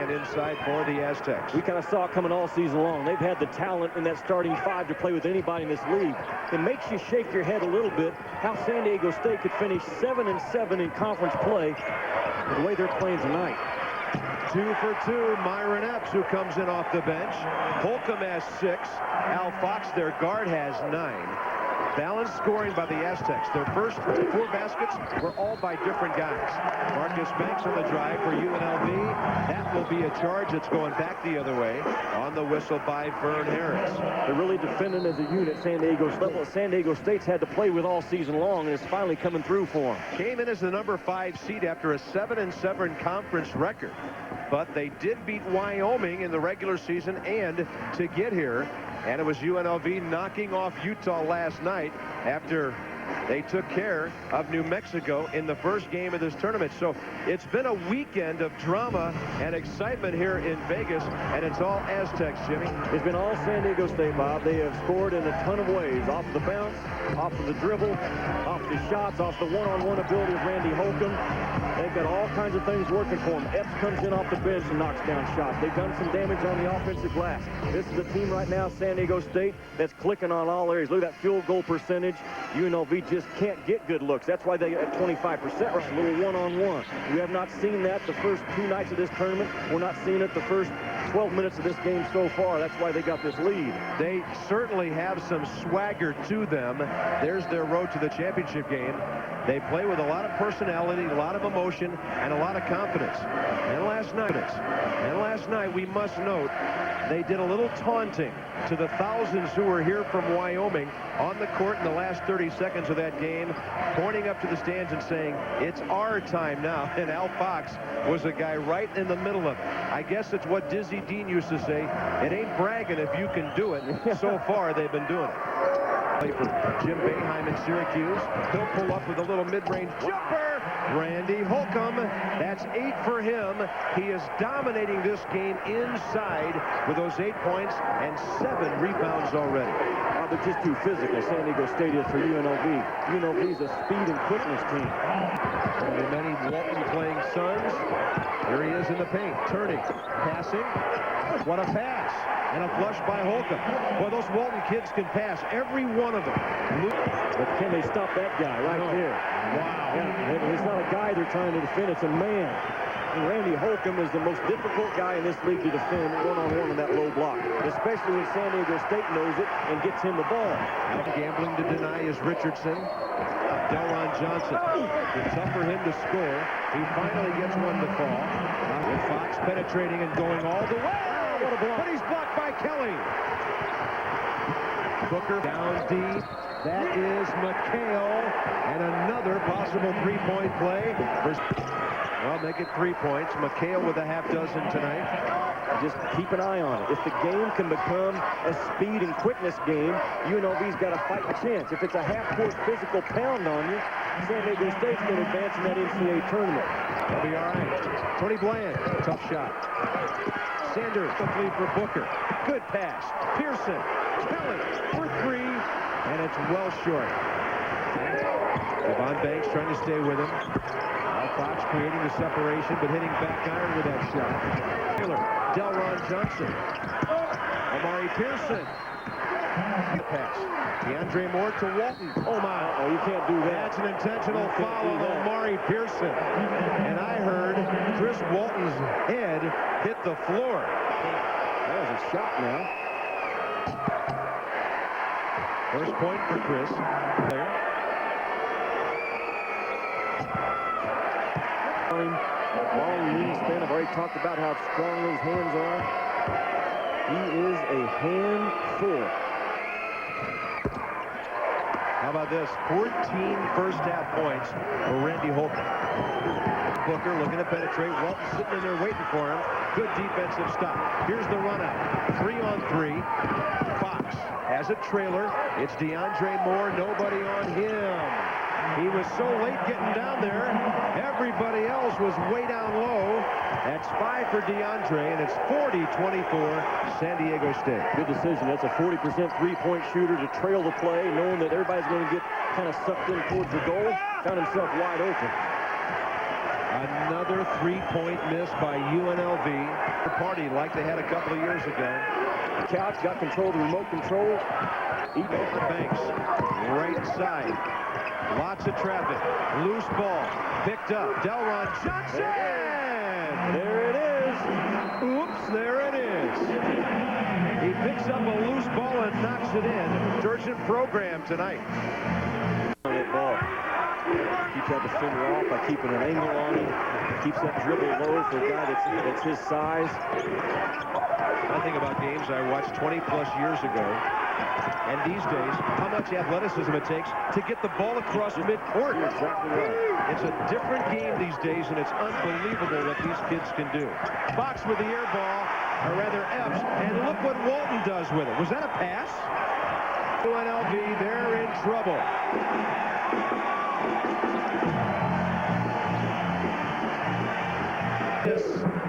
man inside for the Aztecs. We kind of saw it coming all season long. They've had the talent in that starting five to play with anybody in this league. It makes you shake your head a little bit how San Diego State could finish 7-7 in conference play the way they're playing tonight. 2 for 2, Myron Epps, who comes in off the bench. Holcomb has 6. Al Fox, their guard, has 9. Balanced scoring by the Aztecs. Their first 4 baskets were all by different guys. Marcus Banks on the drive for UNLV. That will be a charge that's going back the other way on the whistle by Vern Harris. They're really defending as a unit. San Diego State's had to play with all season long, and it's finally coming through for them. Came in as the number 5 seed after a 7-7 conference record. But they did beat Wyoming in the regular season and to get here. And it was UNLV knocking off Utah last night after they took care of New Mexico in the first game of this tournament. So it's been a weekend of drama and excitement here in Vegas, and it's all Aztecs, Jimmy. It's been all San Diego State, Bob. They have scored in a ton of ways. Off the bounce, off of the dribble, off the shots, off the one-on-one ability of Randy Holcomb. They've got all kinds of things working for them. Epps comes in off the bench and knocks down shots. They've done some damage on the offensive glass. This is a team right now, San Diego State, that's clicking on all areas. Look at that field goal percentage. UNLV just can't get good looks. That's why they get 25%. Right, a little one-on-one. We have not seen that the first 2 nights of this tournament. We're not seeing it the first 12 minutes of this game so far. That's why they got this lead. They certainly have some swagger to them. There's their road to the championship game. They play with a lot of personality, a lot of emotion, and a lot of confidence. And last night, we must note, they did a little taunting to the thousands who were here from Wyoming on the court in the last 30 seconds of that game, pointing up to the stands and saying, it's our time now. And Al Fox was a guy right in the middle of it. I guess it's what Dizzy Dean used to say, it ain't bragging if you can do it. So far, they've been doing it. Play for Jim Boeheim in Syracuse. He'll pull up with a little mid-range jumper. Randy Holcomb, that's 8 for him. He is dominating this game inside with those 8 points and 7 rebounds already. Oh, they're just too physical. San Diego State is for UNLV. UNLV is a speed and quickness team. One of the many Walton playing Suns. Here he is in the paint, turning, passing. What a pass. And a flush by Holcomb. Well, those Walton kids can pass, every one of them. But can they stop that guy right there? Wow. Yeah, it's not a guy they're trying to defend, it's a man. And Randy Holcomb is the most difficult guy in this league to defend one-on-one in that low block, especially when San Diego State knows it and gets him the ball. Gambling to deny is Richardson. Delron Johnson. It's tough for him to score. He finally gets one to fall. With Fox penetrating and going all the way. What a block. But he's blocked by Kelly. Booker down deep. That is McHale. And another possible three-point play. Well, make it 3 points. McHale with a half dozen tonight. Just keep an eye on it. If the game can become a speed and quickness game, UNLV's got a fighting chance. If it's a half-court physical pound on you, San Diego State's going to advance in that NCAA tournament. They'll be all right. Tony Bland, tough shot. Sanders, quickly for Booker. Good pass. Pearson, Kelly for 3, and it's well short. Devon Banks trying to stay with him. Fox creating the separation, but hitting back iron with that shot. Taylor, Delron Johnson. Amari Pearson. Pass. DeAndre Moore to Walton. Oh, my. Oh, you can't do that. That's an intentional foul on Amari Pearson. And I heard Chris Walton's head hit the floor. That was a shot now. First point for Chris. There. Long wingspan. I've already talked about how strong those hands are. He is a handful. How about this? 14 first-half points for Randy Holcomb. Booker looking to penetrate. Walton sitting in there waiting for him. Good defensive stop. Here's the run-out. 3-on-3. Fox has a trailer. It's DeAndre Moore. Nobody on him. He was so late getting down there. Everybody else was way down low. That's 5 for DeAndre, and it's 40-24 San Diego State. Good decision. That's a 40% three-point shooter to trail the play, knowing that everybody's going to get kind of sucked in towards the goal. Found himself wide open. Another three-point miss by UNLV. Party like they had a couple of years ago. Couch got control of the remote control. Banks, right side. Lots of traffic. Loose ball. Picked up. Delron Johnson! There it is. Oops, there it is. He picks up a loose ball and knocks it in. Urgent program tonight. That ball. Keeps that defender off by keeping an angle on him. Keeps that dribble low for a guy that's his size. I think about games I watched 20-plus years ago. And these days, how much athleticism it takes to get the ball across midcourt. You're exactly right. It's a different game these days, and it's unbelievable what these kids can do. Fox with the air ball, or rather Epps, and look what Walton does with it. Was that a pass? UNLV, they're in trouble.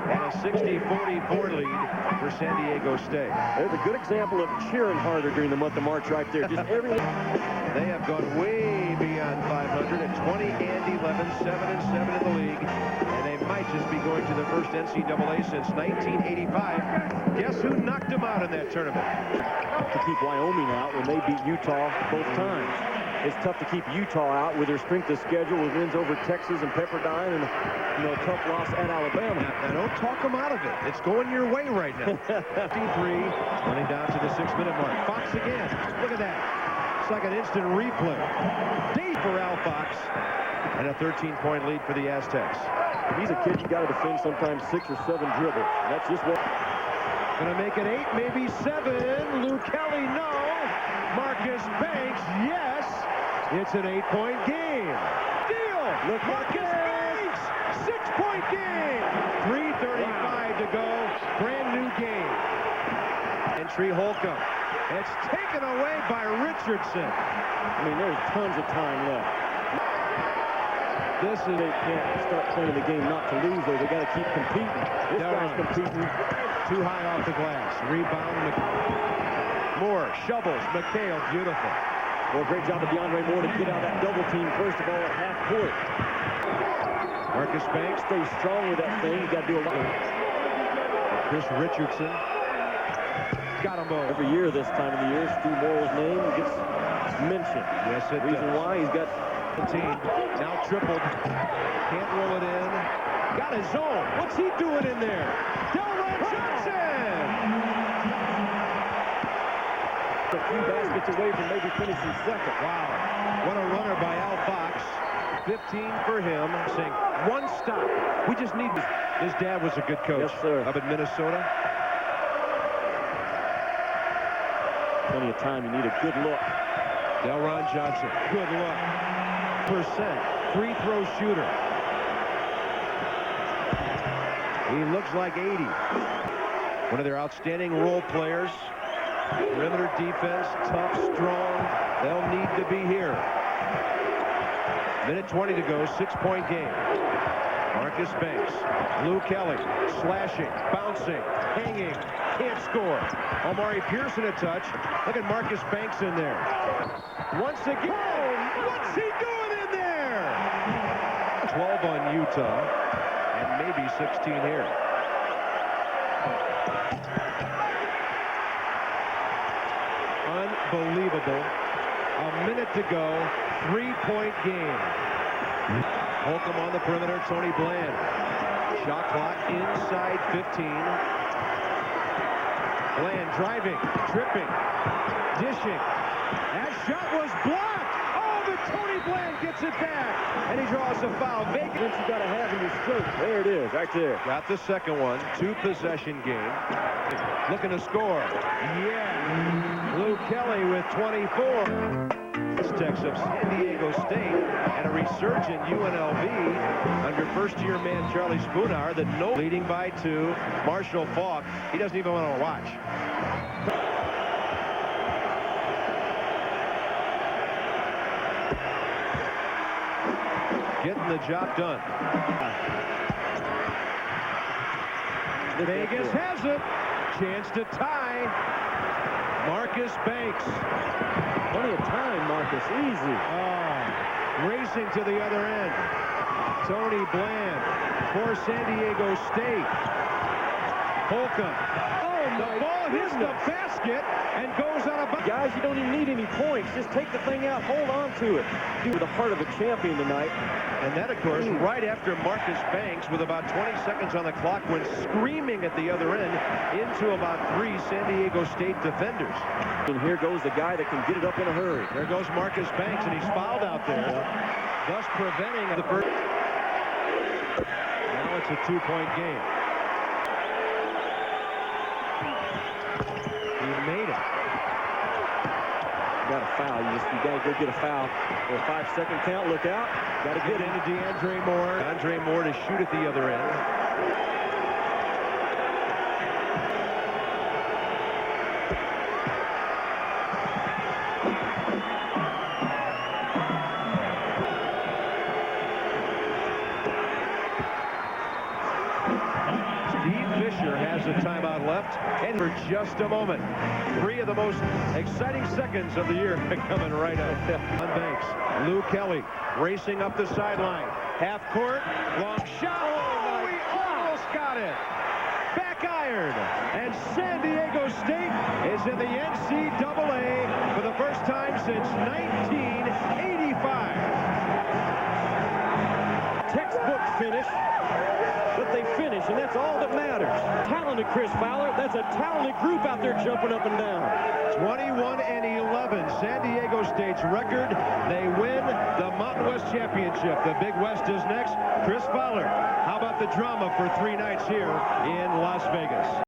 And a 60-44 lead for San Diego State. There's a good example of cheering harder during the month of March right there. Just every. They have gone way beyond 500 at 20 and 11, 7-7 in the league, and they might just be going to the first NCAA since 1985. Guess who knocked them out in that tournament? To keep Wyoming out when they beat Utah both times. It's tough to keep Utah out with their strength of schedule with wins over Texas and Pepperdine and, you know, a tough loss at Alabama. Now don't talk them out of it. It's going your way right now. 53, running down to the 6-minute mark. Fox again. Look at that. It's like an instant replay. Deep for Al Fox. And a 13-point lead for the Aztecs. He's a kid you got to defend sometimes 6 or 7 dribbles. That's just what. Gonna make it 8, maybe 7. Lou Kelly, no. Marcus Banks, yes. It's an 8-point game. Deal. Look, Marcus Banks, 6-point game. 3:35 to go. Brand new game. Entry Holcomb. It's taken away by Richardson. I mean, there's tons of time left. This is, they can't start playing the game not to lose, though. They got to keep competing. This guy's competing. Too high off the glass. Rebound. Moore shovels. McHale, beautiful. Well, great job of DeAndre Moore to get out that double team, first of all, at half court. Marcus Banks stays strong with that thing. He's got to do a lot. Chris Richardson. Got him both. Every year this time of the year, Stu Morrill's name gets mentioned. Yes, it Reason does. why he's got the team. Now tripled. Can't roll it in. Got his own. What's he doing in there? Delron Johnson! A few baskets away from maybe finishing second. Wow. What a runner by Al Fox. 15 for him. Saying, one stop. We just need this. His dad was a good coach. Yes, sir. Up in Minnesota. Plenty of time. You need a good look. Delron Johnson. Good look. Percent. Free throw shooter. He looks like 80. One of their outstanding role players. Perimeter defense, tough, strong. They'll need to be here. Minute 20 to go, 6-point game. Marcus Banks, Lou Kelly, slashing, bouncing, hanging, can't score. Omari Pearson a touch. Look at Marcus Banks in there. Once again, what's he doing in there? 12 on Utah, and maybe 16 here. Unbelievable. A minute to go. 3-point game. Holcomb on the perimeter. Tony Bland. Shot clock inside 15. Bland driving, tripping, dishing. That shot was blocked. Oh, but Tony Bland gets it back. And he draws a foul. Vegas, you got to have in your stroke. There it is, right there. Got the second one. 2-possession game. Looking to score. Yeah. Lou Kelly with 24. Aztecs of San Diego State and a resurgent UNLV under first-year man Charlie Spoonhour, that leading by 2. Marshall Faulk, he doesn't even want to watch. Getting the job done. Vegas has it. Chance to tie. Marcus Banks. Plenty of time, Marcus. Easy. Racing to the other end. Tony Bland for San Diego State. Holcomb. Oh, The my ball hits the goodness. basket and goes on a bounce. Guys, you don't even need any points. Just take the thing out, hold on to it. Do the heart of a champion tonight. And that, of course, right after Marcus Banks, with about 20 seconds on the clock, went screaming at the other end into about 3 San Diego State defenders. And here goes the guy that can get it up in a hurry. There goes Marcus Banks, and he's fouled out there, thus preventing the first. Now it's a 2-point game. He made it. Got a foul. You got to go get a foul. For a 5-second count. Look out. Got to Get into DeAndre Moore. DeAndre Moore to shoot at the other end. Has a timeout left, and for just a moment, 3 of the most exciting seconds of the year coming right up on Banks. Lou Kelly racing up the sideline, half court, long shot. Oh, he almost got it. Back iron, and San Diego State is in the NCAA for the first time since 1985. Textbook finish. But they finish, and that's all that matters. Talented Chris Fowler. That's a talented group out there jumping up and down. 21-11, San Diego State's record. They win the Mountain West Championship. The Big West is next. Chris Fowler, how about the drama for 3 nights here in Las Vegas?